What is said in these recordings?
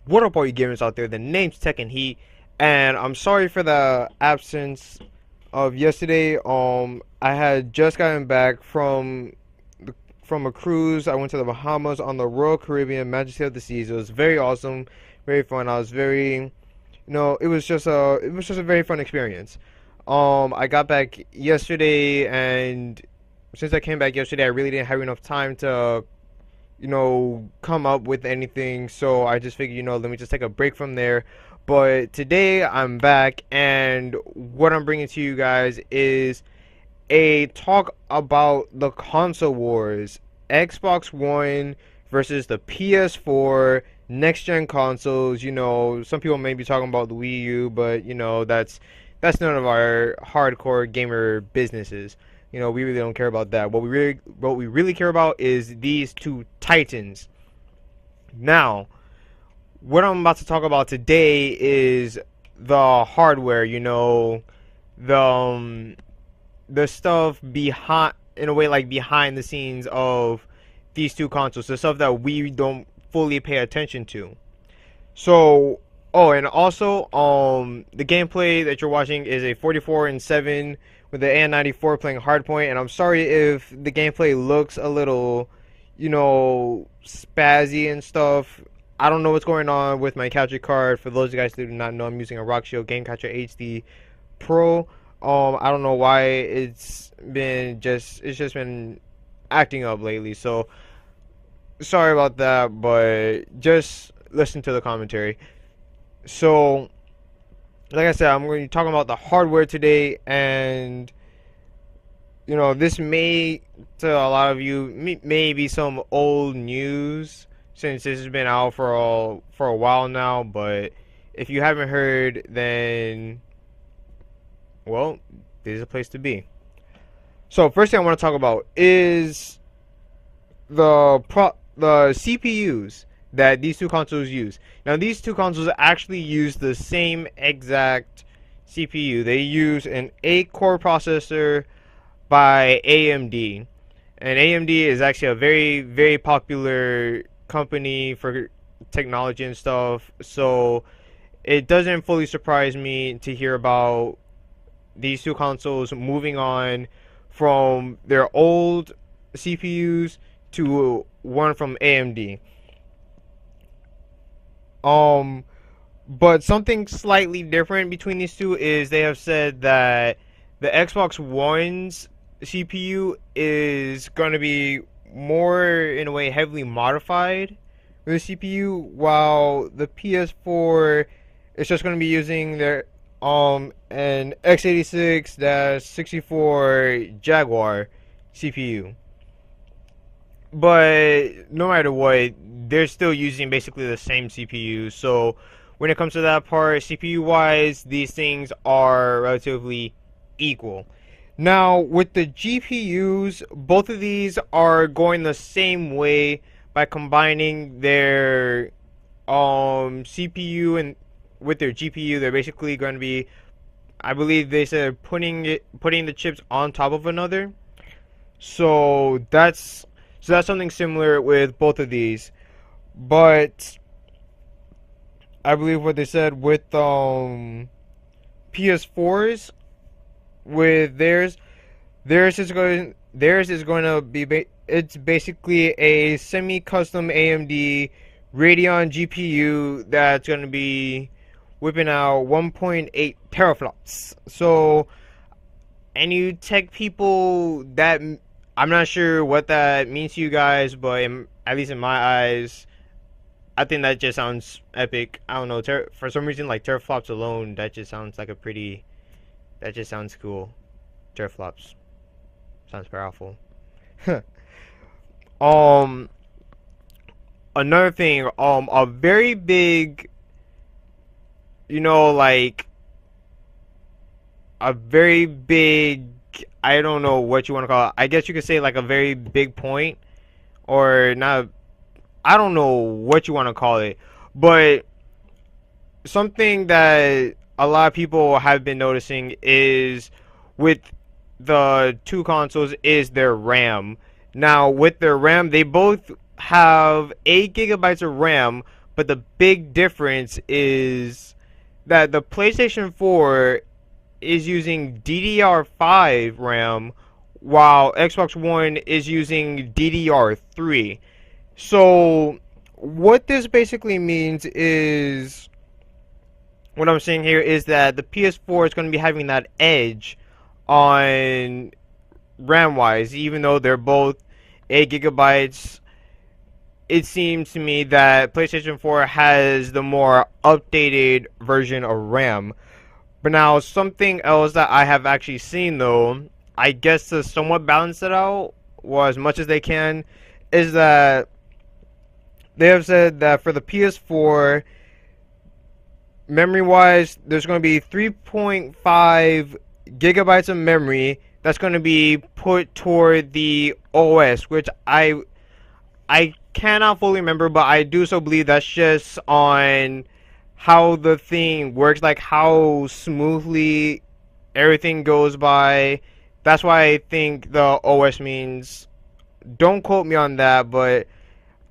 What up, all you gamers out there? The name's Tekken Heat, and I'm sorry for the absence of yesterday. I had just gotten back from a cruise. I went to the Bahamas on the Royal Caribbean Majesty of the Seas. It was very awesome, very fun. I was very, it was just a very fun experience. I got back yesterday, and since I came back yesterday, I really didn't have enough time to come up with anything. So I just figured, let me just take a break from there. But today I'm back, and what I'm bringing to you guys is a talk about the console wars. Xbox One versus the PS4, next gen consoles. Some people may be talking about the Wii U, but that's none of our hardcore gamer businesses. We really don't care about that. What we really care about is these two titans. Now, what I'm about to talk about today is the hardware. The stuff behind, in a way, like behind the scenes of these two consoles, the stuff that we don't fully pay attention to. So, oh, and also, the gameplay that you're watching is a 44-7 with the AN94 playing Hardpoint, and I'm sorry if the gameplay looks a little, spazzy and stuff. I don't know what's going on with my capture card. For those of you guys who do not know, I'm using a Rockshio Game Catcher HD Pro. I don't know why it's just been acting up lately. So sorry about that, but just listen to the commentary. So, like I said, I'm going to be talking about the hardware today, and this may, to a lot of you, may be some old news since this has been out for a while now. But if you haven't heard, then well, this is a place to be. So, first thing I want to talk about is the CPUs that these two consoles use. Now, these two consoles actually use the same exact CPU. They use an 8-core processor by AMD. And AMD is actually a very, very popular company for technology and stuff. So, it doesn't fully surprise me to hear about these two consoles moving on from their old CPUs to one from AMD. But something slightly different between these two is they have said that the Xbox One's CPU is going to be more, in a way, heavily modified with the CPU, while the PS4 is just going to be using their an x86-64 Jaguar CPU. But no matter what, they're still using basically the same CPU. So when it comes to that part, CPU wise, these things are relatively equal. Now with the GPUs, both of these are going the same way by combining their CPU and with their GPU. They're basically going to be, I believe they said, putting the chips on top of another. So that's something similar with both of these. But I believe what they said with PS4s, with theirs is going to be it's basically a semi-custom AMD Radeon GPU that's going to be whipping out 1.8 teraflops. So any tech people, that I'm not sure what that means to you guys, but at least in my eyes, I think that just sounds epic. I don't know, for some reason, like teraflops alone, that just sounds like that just sounds cool. Teraflops sounds powerful. Another thing, a very big, like a very big, I don't know what you want to call it. I guess you could say like a very big point, or not. I don't know what you want to call it, but something that a lot of people have been noticing is with the two consoles is their RAM. Now, with their RAM, they both have 8 gigabytes of RAM, but the big difference is that the PlayStation 4 is using DDR5 RAM while Xbox One is using DDR3. So what this basically means is, what I'm saying here is that the PS4 is going to be having that edge on RAM wise, even though they're both 8 gigabytes. It seems to me that PlayStation 4 has the more updated version of RAM. But now, something else that I have actually seen, though, I guess to somewhat balance it out, well, as much as they can, is that they have said that for the PS4, memory-wise, there's going to be 3.5 gigabytes of memory that's going to be put toward the OS, which I cannot fully remember, but I do so believe that's just on how the thing works, like how smoothly everything goes by. That's why I think the OS means. Don't quote me on that, but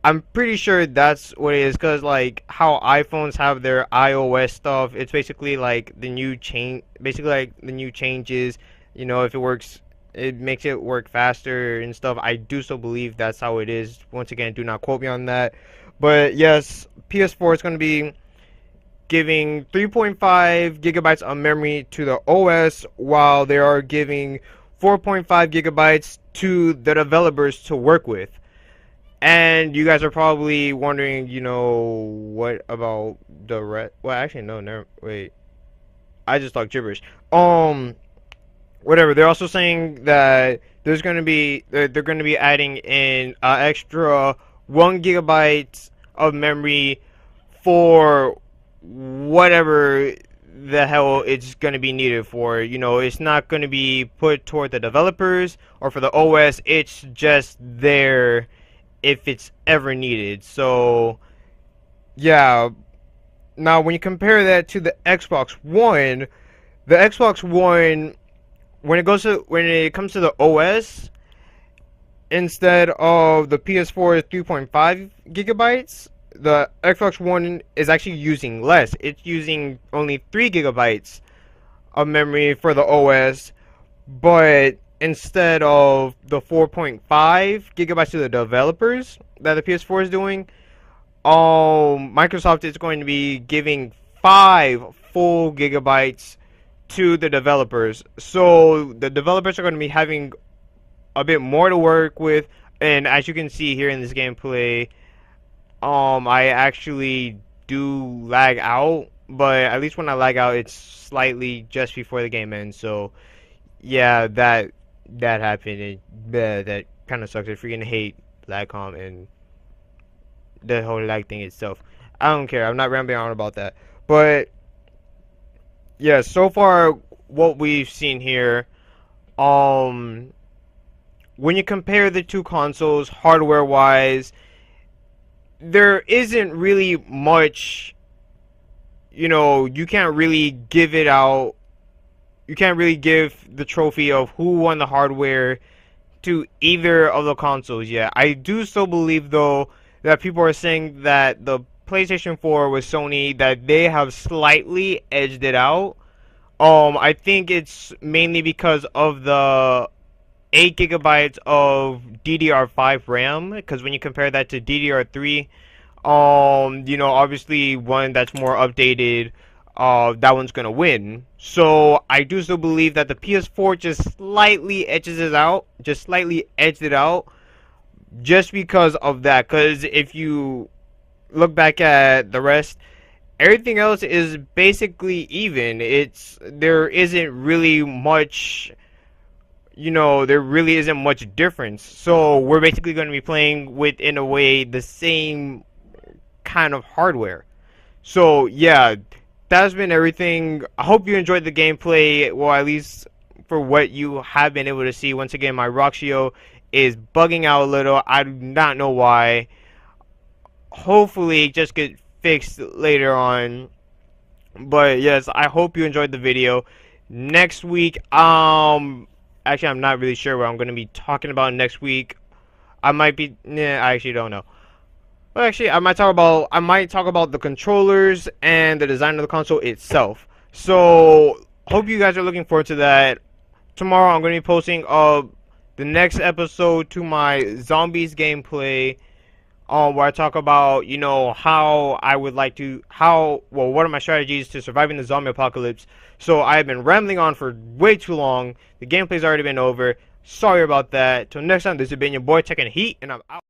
I'm pretty sure that's what it is, because like how iPhones have their iOS stuff, it's basically like the new change, basically like the new changes. You know, if it works, it makes it work faster and stuff. I do so believe that's how it is. Once again, do not quote me on that. But yes, PS4 is going to be giving 3.5 gigabytes of memory to the OS, while they are giving 4.5 gigabytes to the developers to work with. And you guys are probably wondering, you know, what about the rest? Well, actually, no, never. Wait, I just talked gibberish. Whatever. They're also saying that there's gonna be they're gonna be adding in extra 1 gigabyte of memory for whatever the hell it's going to be needed for. You know, it's not going to be put toward the developers or for the OS. It's just there if it's ever needed. So yeah, now when you compare that to the Xbox One, the Xbox One, when it comes to the OS, instead of the PS4's 3.5 gigabytes, the Xbox One is actually using less. It's using only 3 gigabytes of memory for the OS, but instead of the 4.5 gigabytes to the developers that the PS4 is doing, Microsoft is going to be giving 5 full gigabytes to the developers. So the developers are going to be having a bit more to work with, and as you can see here in this gameplay, I actually do lag out, but at least when I lag out, it's slightly just before the game ends. So yeah, that happened. That kind of sucks. I freaking hate LagCom and the whole lag thing itself. I don't care. I'm not rambling on about that. But yeah, so far what we've seen here, when you compare the two consoles hardware-wise, there isn't really much, you know, you can't really give it out. You can't really give the trophy of who won the hardware to either of the consoles yet. I do so believe, though, that people are saying that the PlayStation 4 with Sony, that they have slightly edged it out. I think it's mainly because of the 8 gigabytes of DDR5 RAM, because when you compare that to DDR3, you know, obviously one that's more updated, that one's gonna win. So I do still believe that the PS4 just slightly edges it out, just because of that. Because if you look back at the rest, everything else is basically even. There isn't really much, you know, there really isn't much difference. So we're basically going to be playing with, in a way, the same kind of hardware. So yeah, that's been everything. I hope you enjoyed the gameplay, well, at least for what you have been able to see. Once again, my Roxio is bugging out a little. I do not know why. Hopefully it just get fixed later on. But yes, I hope you enjoyed the video. Next week, actually, I'm not really sure what I'm going to be talking about next week. I might be, I actually don't know. Well, actually, I might talk about the controllers and the design of the console itself. So, hope you guys are looking forward to that. Tomorrow, I'm going to be posting the next episode to my zombies gameplay, where I talk about, how I would like to, what are my strategies to surviving the zombie apocalypse. So I've been rambling on for way too long. The gameplay's already been over. Sorry about that. Till next time, this has been your boy Tekken Heat, and I'm out.